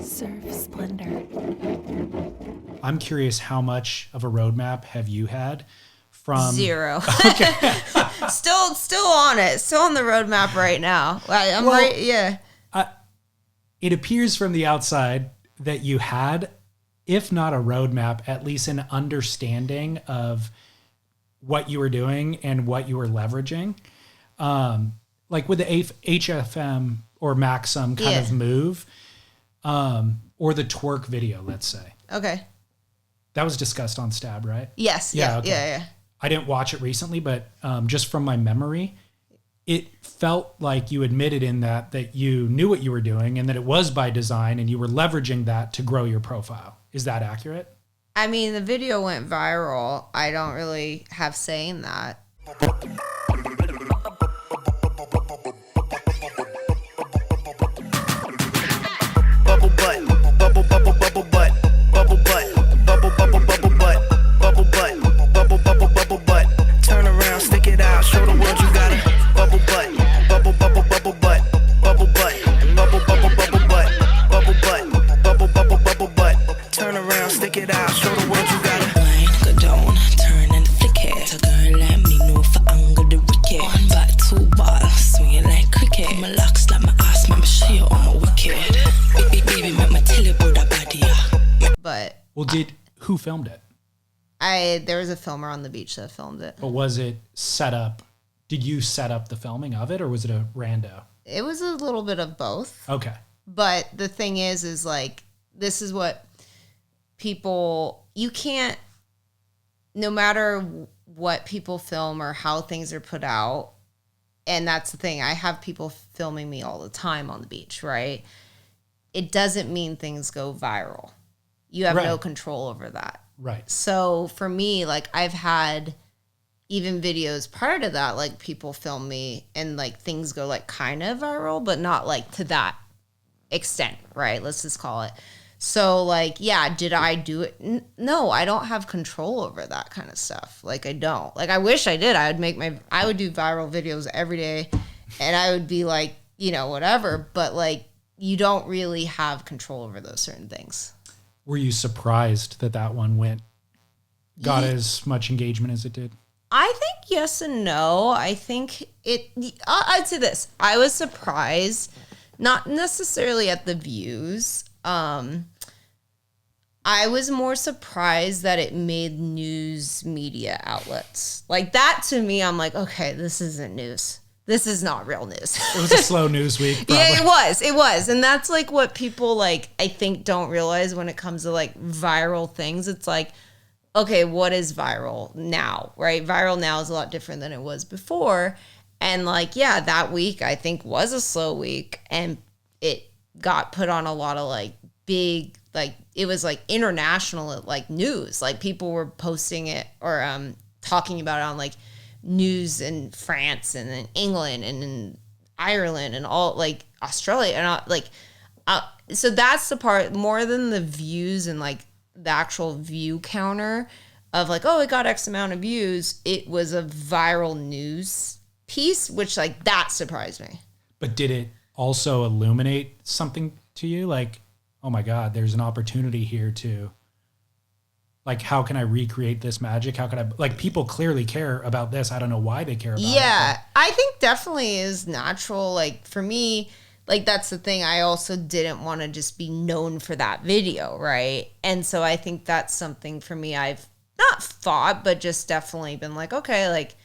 Surf Splendor. I'm curious, how much of a roadmap have you had from 0? Okay. still on it. Still on the roadmap right now. Yeah. It appears from the outside that you had, if not a roadmap, at least an understanding of what you were doing and what you were leveraging. Like with the HFM or Maxim kind of move, or the twerk video, let's say. Okay. That was discussed on Stab, right? Yes. Yeah. Yeah. Okay. Yeah. I didn't watch it recently, but just from my memory, it felt like you admitted in that you knew what you were doing and that it was by design and you were leveraging that to grow your profile. Is that accurate? I mean, the video went viral. I don't really have say in that. Bubble butt, bubble bubble bubble butt, bubble butt, bubble bubble bubble butt, bubble butt, bubble bubble bubble butt. Turn around, stick it out, show the world you got it. Bubble butt, bubble bubble bubble butt, bubble butt, bubble bubble bubble butt, bubble butt, bubble bubble bubble butt. Turn around, stick it out, show the world you got it. Wine, go down, turn and flick it. A girl like me know for angle the wicked. 1 back, 2 ball, swing it like cricket. My locks like my ass, let me show you all my wicked. Baby, make my tell you about that body. But who filmed it? There was a filmer on the beach that filmed it. But was it set up? Did you set up the filming of it, or was it a rando? It was a little bit of both. Okay. But the thing is like, this is what you can't, no matter what people film or how things are put out. And that's the thing. I have people filming me all the time on the beach, right? It doesn't mean things go viral. You have no control over that. Right. So for me, like, I've had even videos prior to that, like, people film me and like things go like kind of viral, but not like to that extent, right? Let's just call it. So like, yeah, did I do it? No, I don't have control over that kind of stuff. Like, I don't. Like, I wish I did. I would do viral videos every day and I would be like, whatever, but like, you don't really have control over those certain things. Were you surprised that one got as much engagement as it did? I think yes and no. I think I'd say this. I was surprised, not necessarily at the views. I was more surprised that it made news media outlets. Like, that to me, I'm like, okay, this isn't news. This is not real news. It was a slow news week. Probably. Yeah, it was. And that's like what people like, I think, don't realize when it comes to like viral things. It's like, okay, what is viral now, right? Viral now is a lot different than it was before. And like, yeah, that week I think was a slow week and it got put on a lot of like big, like, it was like international like news. Like, people were posting it or talking about it on like news in France and in England and in Ireland and all, like, Australia and all, like, so that's the part, more than the views and like the actual view counter of like, oh, it got X amount of views. It was a viral news piece, which like that surprised me. But did it also illuminate something to you? Like, oh my God, there's an opportunity here to, like, how can I recreate this magic? How can I, like, people clearly care about this. I don't know why they care about it. Yeah, I think definitely is natural. Like, for me, like, that's the thing. I also didn't want to just be known for that video, right? And so I think that's something for me I've not thought, but just definitely been like, okay, like,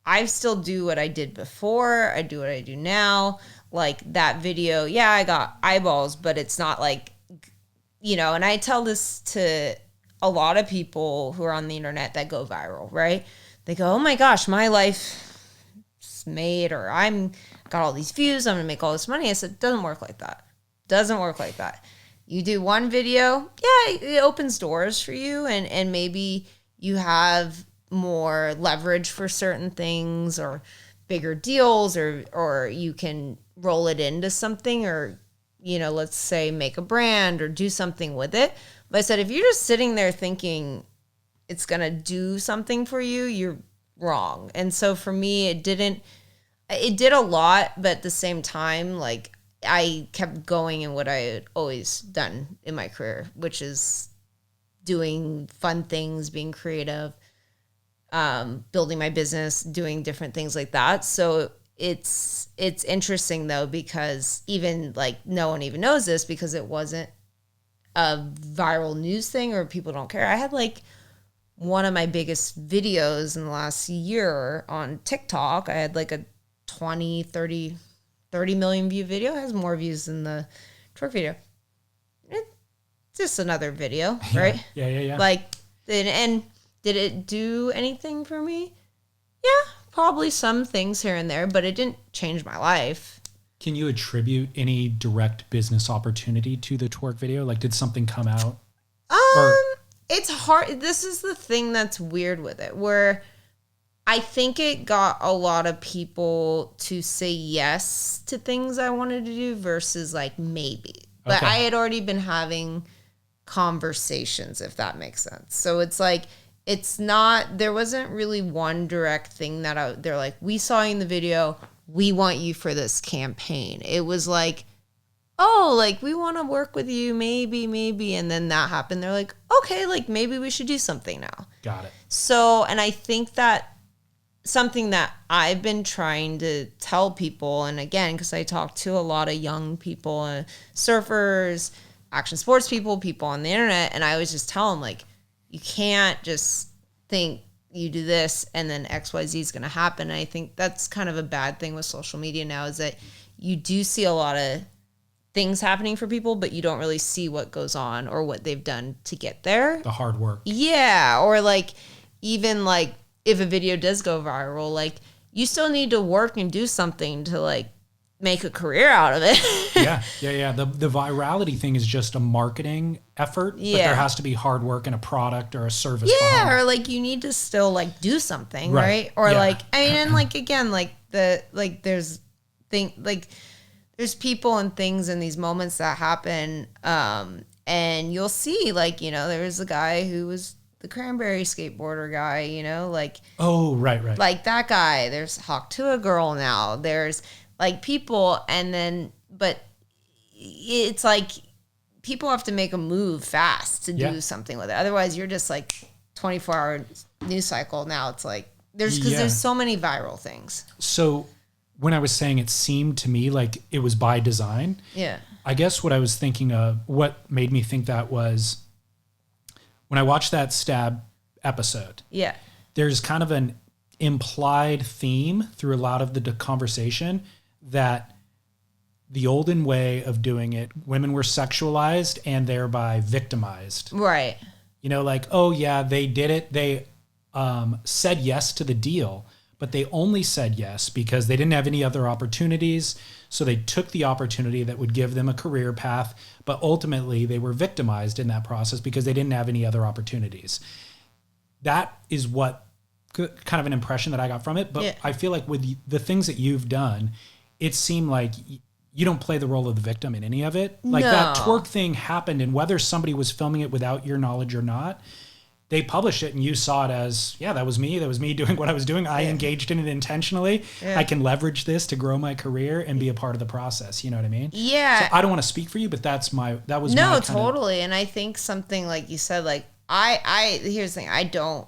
I still do what I did before. I do what I do now. Like, that video, yeah, I got eyeballs, but it's not like, and I tell this to a lot of people who are on the internet that go viral, right? They go, oh my gosh, my life is made, or I'm got all these views, I'm gonna make all this money. I said, it doesn't work like that. Doesn't work like that. You do one video, yeah, it opens doors for you, and maybe you have more leverage for certain things or bigger deals, or you can roll it into something, or, let's say make a brand or do something with it. But I said, if you're just sitting there thinking it's going to do something for you, you're wrong. And so for me, it did a lot, but at the same time, like, I kept going in what I had always done in my career, which is doing fun things, being creative, building my business, doing different things like that. So it's interesting though, because even like no one even knows this because it wasn't a viral news thing or people don't care. I had like one of my biggest videos in the last year on TikTok. I had like a 20, 30 million view video. It has more views than the twerk video. It's just another video, right? Yeah. Like, and did it do anything for me? Yeah, probably some things here and there, but it didn't change my life. Can you attribute any direct business opportunity to the twerk video? Like, did something come out? It's hard. This is the thing that's weird with it, where I think it got a lot of people to say yes to things I wanted to do versus like maybe. But I had already been having conversations, if that makes sense. So it's like, it's not, there wasn't really one direct thing that they're like, we saw you in the video, we want you for this campaign. It was like, oh, like, we want to work with you, maybe. And then that happened. They're like, okay, like, maybe we should do something now. Got it. So, and I think that something that I've been trying to tell people, and again, because I talk to a lot of young people, surfers, action sports people on the internet, and I always just tell them, like, you can't just think you do this and then XYZ is going to happen. And I think that's kind of a bad thing with social media now, is that you do see a lot of things happening for people, but you don't really see what goes on or what they've done to get there. The hard work. Yeah. Or like, even like if a video does go viral, like you still need to work and do something to like make a career out of it. Yeah. The virality thing is just a marketing effort, but there has to be hard work and a product or a service. Yeah. Or like you need to still like do something. Right. Or like, I mean, and like, again, like there's people and things in these moments that happen. And you'll see, like, you know, there was a guy who was the cranberry skateboarder guy, you know, like, oh, right. Like that guy. There's Hawk to a Girl now. There's like people, and then, but it's like people have to make a move fast to do something with it. Otherwise, you're just like 24-hour news cycle. Now it's like there's so many viral things. So when I was saying it seemed to me like it was by design, I guess what I was thinking of, what made me think that was when I watched that Stab episode. Yeah, there's kind of an implied theme through a lot of the conversation that the olden way of doing it, women were sexualized and thereby victimized. Right. You know, like, oh yeah, they did it. They said yes to the deal, but they only said yes because they didn't have any other opportunities. So they took the opportunity that would give them a career path, but ultimately they were victimized in that process because they didn't have any other opportunities. That is what kind of an impression that I got from it. But I feel like with the things that you've done, it seemed like you don't play the role of the victim in any of it. Like that twerk thing happened, and whether somebody was filming it without your knowledge or not, they published it and you saw it as, that was me doing what I was doing. I engaged in it intentionally. I can leverage this to grow my career and be a part of the process. You know what I mean? Yeah. So I don't want to speak for you, but that was my totally. And I think something like you said, like here's the thing. I don't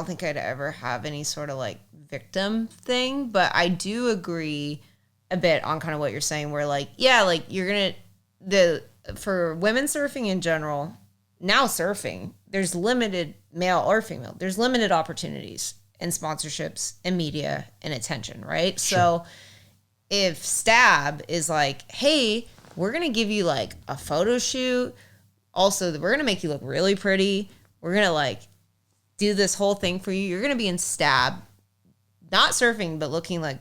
think I'd ever have any sort of like victim thing, but I do agree a bit on kind of what you're saying, where like, like you're for women surfing in general, now surfing, there's limited male or female, there's limited opportunities and sponsorships and media and attention, right? Sure. So if Stab is like, hey, we're going to give you like a photo shoot. Also, we're going to make you look really pretty. We're going to like do this whole thing for you. You're going to be in Stab, not surfing, but looking like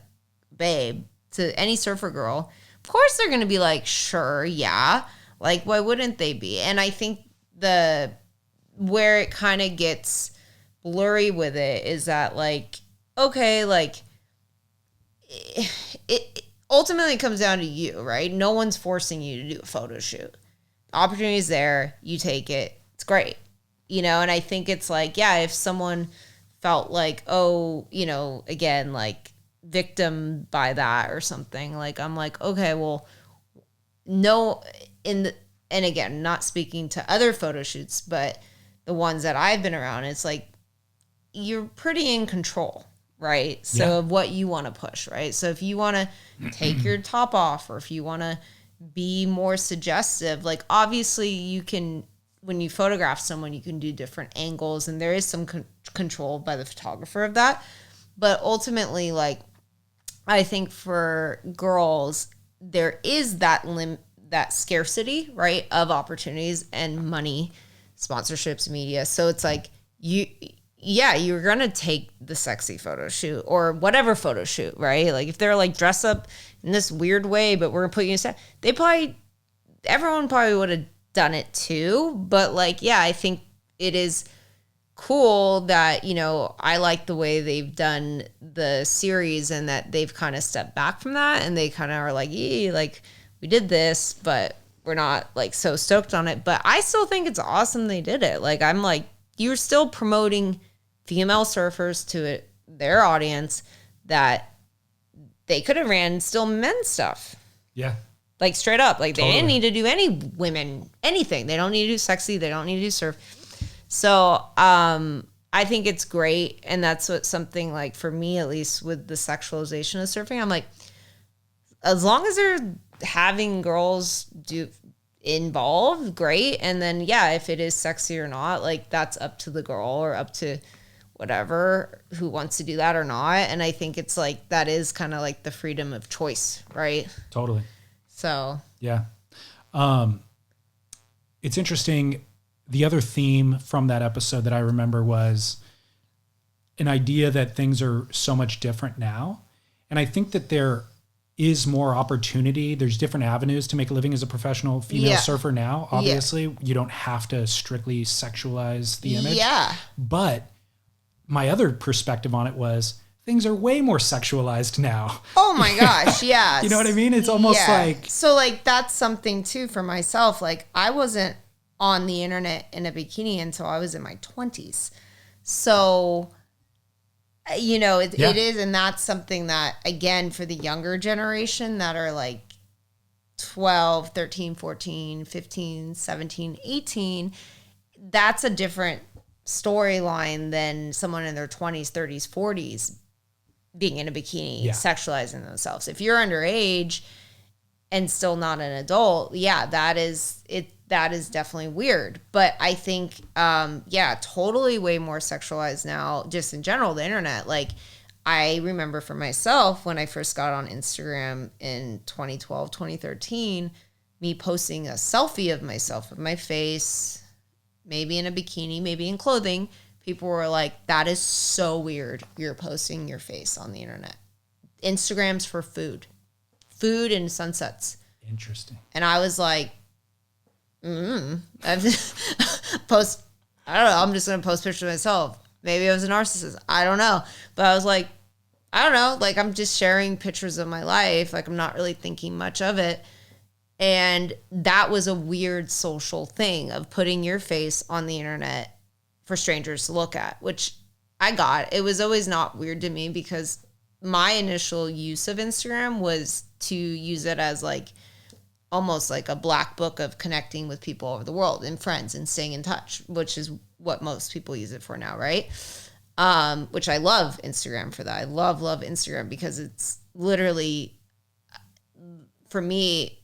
babe to any surfer girl. Of course, they're going to be like, sure, yeah. Like, why wouldn't they be? And I think where it kind of gets blurry with it is that like, okay, like it ultimately comes down to you, right? No one's forcing you to do a photo shoot. The opportunity is there. You take it. It's great. You know, and I think it's like, if someone felt like, oh, you know, again, like victim by that or something, like, I'm like, okay, well, and again, not speaking to other photo shoots, but the ones that I've been around, it's like you're pretty in control, right? So of what you want to push, right? So if you want to take your top off, or if you want to be more suggestive, like obviously you can, when you photograph someone, you can do different angles, and there is some control by the photographer of that. But ultimately, like, I think for girls, there is that scarcity, right, of opportunities and money, sponsorships, media. So it's like you're going to take the sexy photo shoot or whatever photo shoot, right? Like if they're like dress up in this weird way, but we're going to put you in set, everyone probably would have done it too. But like, yeah, I think it is cool that, you know, I like the way they've done the series and that they've kind of stepped back from that, and they kind of are like, like we did this, but we're not like so stoked on it. But I still think it's awesome they did it. Like, I'm like, you're still promoting female surfers to their audience that they could have ran still men's stuff. Yeah. Like straight up, like they didn't need to do any women, anything. They don't need to do sexy. They don't need to do surf. So I think it's great. And that's what something like for me, at least with the sexualization of surfing, I'm like, as long as they're having girls do involved, great. And then, yeah, if it is sexy or not, like that's up to the girl or up to whatever who wants to do that or not. And I think it's like, that is kind of like the freedom of choice, right? Totally. So, yeah. It's interesting. The other theme from that episode that I remember was an idea that things are so much different now. And I think that there is more opportunity. There's different avenues to make a living as a professional female surfer now. Obviously, you don't have to strictly sexualize the image. Yeah. But my other perspective on it was things are way more sexualized now. Oh my gosh, yeah. You know what I mean? It's almost like... So like that's something too for myself. Like I wasn't on the internet in a bikini until I was in my 20s. So, you know, it is, and that's something that, again, for the younger generation that are like 12, 13, 14, 15, 17, 18, that's a different storyline than someone in their 20s, 30s, 40s being in a bikini, sexualizing themselves. If you're underage and still not an adult, that is it. That is definitely weird. But I think, totally way more sexualized now, just in general, the internet. Like, I remember for myself, when I first got on Instagram in 2012, 2013, me posting a selfie of myself, of my face, maybe in a bikini, maybe in clothing. People were like, that is so weird. You're posting your face on the internet. Instagram's for food and sunsets. Interesting. And I was like, I'm just I'm just going to post pictures of myself. Maybe I was a narcissist. I don't know. But I was like, I don't know. Like, I'm just sharing pictures of my life. Like, I'm not really thinking much of it. And that was a weird social thing of putting your face on the internet for strangers to look at, which I got. It was always not weird to me because my initial use of Instagram was to use it as like almost like a black book of connecting with people over the world and friends and staying in touch, which is what most people use it for now, right? Which I love Instagram for that. I love Instagram because it's literally, for me,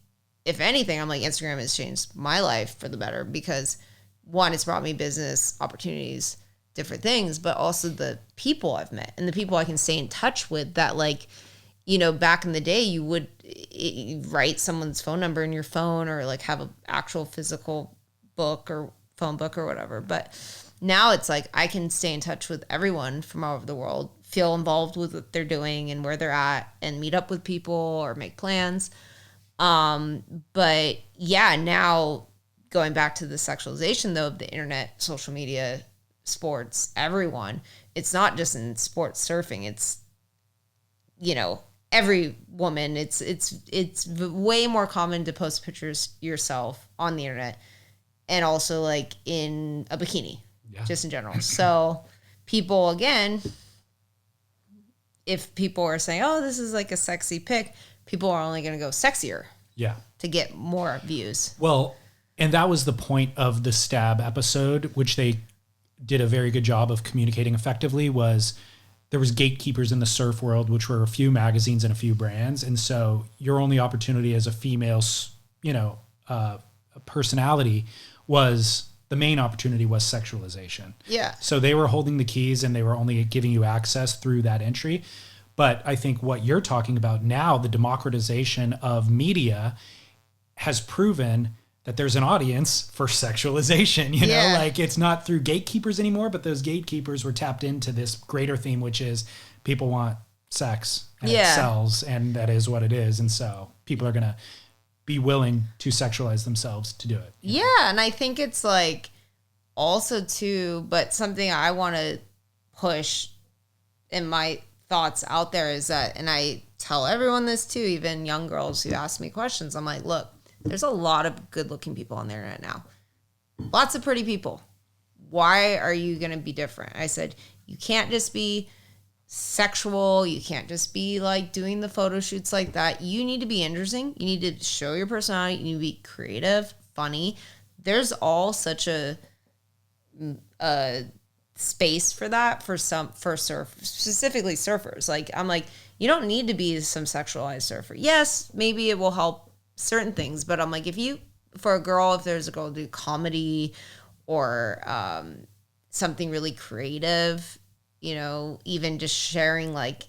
if anything, I'm like, Instagram has changed my life for the better because one, it's brought me business opportunities, different things, but also the people I've met and the people I can stay in touch with that, like, you know, back in the day, you would write someone's phone number in your phone or like have an actual physical book or phone book or whatever. But now it's like I can stay in touch with everyone from all over the world, feel involved with what they're doing and where they're at and meet up with people or make plans. But yeah, now going back to the sexualization though of the internet, social media, sports, everyone, it's not just in sports surfing. It's, you know, every woman, it's way more common to post pictures yourself on the internet and also like in a bikini, just in general. So people, again, if people are saying, oh, this is like a sexy pic, people are only going to go sexier. Yeah. to get more views. Well, and that was the point of the Stab episode, which they did a very good job of communicating effectively, was there was gatekeepers in the surf world, which were a few magazines and a few brands. And so your only opportunity as a female, personality the main opportunity was sexualization. Yeah. So they were holding the keys and they were only giving you access through that entry. But I think what you're talking about now, the democratization of media, has proven that there's an audience for sexualization, like it's not through gatekeepers anymore, but those gatekeepers were tapped into this greater theme, which is people want sex and it sells, and that is what it is. And so people are going to be willing to sexualize themselves to do it. Yeah. And I think it's like also too, but something I want to push in my thoughts out there is that, and I tell everyone this too, even young girls who ask me questions, I'm like, look, there's a lot of good looking people on the internet now. Lots of pretty people. Why are you going to be different? I said, you can't just be sexual. You can't just be like doing the photo shoots like that. You need to be interesting. You need to show your personality. You need to be creative, funny. There's all such a space for that for specifically surfers. Like, I'm like, you don't need to be some sexualized surfer. Yes, maybe it will help certain things, but I'm like, if there's a girl do comedy or something really creative, even just sharing like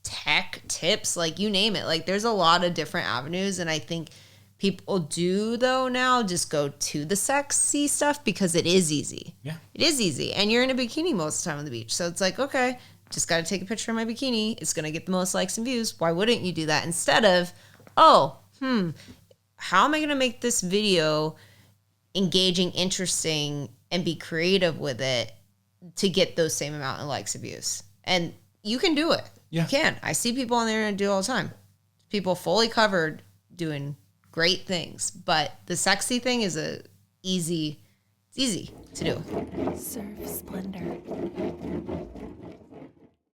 tech tips, like you name it, like there's a lot of different avenues. And I think people do though now just go to the sexy stuff because it is easy. Yeah, it is easy, and you're in a bikini most of the time on the beach, so it's like, okay, just got to take a picture of my bikini, it's gonna get the most likes and views. Why wouldn't you do that instead of how am I going to make this video engaging, interesting, and be creative with it to get those same amount of likes and views? And you can do it. Yeah. You can. I see people on there and do it all the time. People fully covered doing great things. But the sexy thing is it's easy to do. Surf Splendor.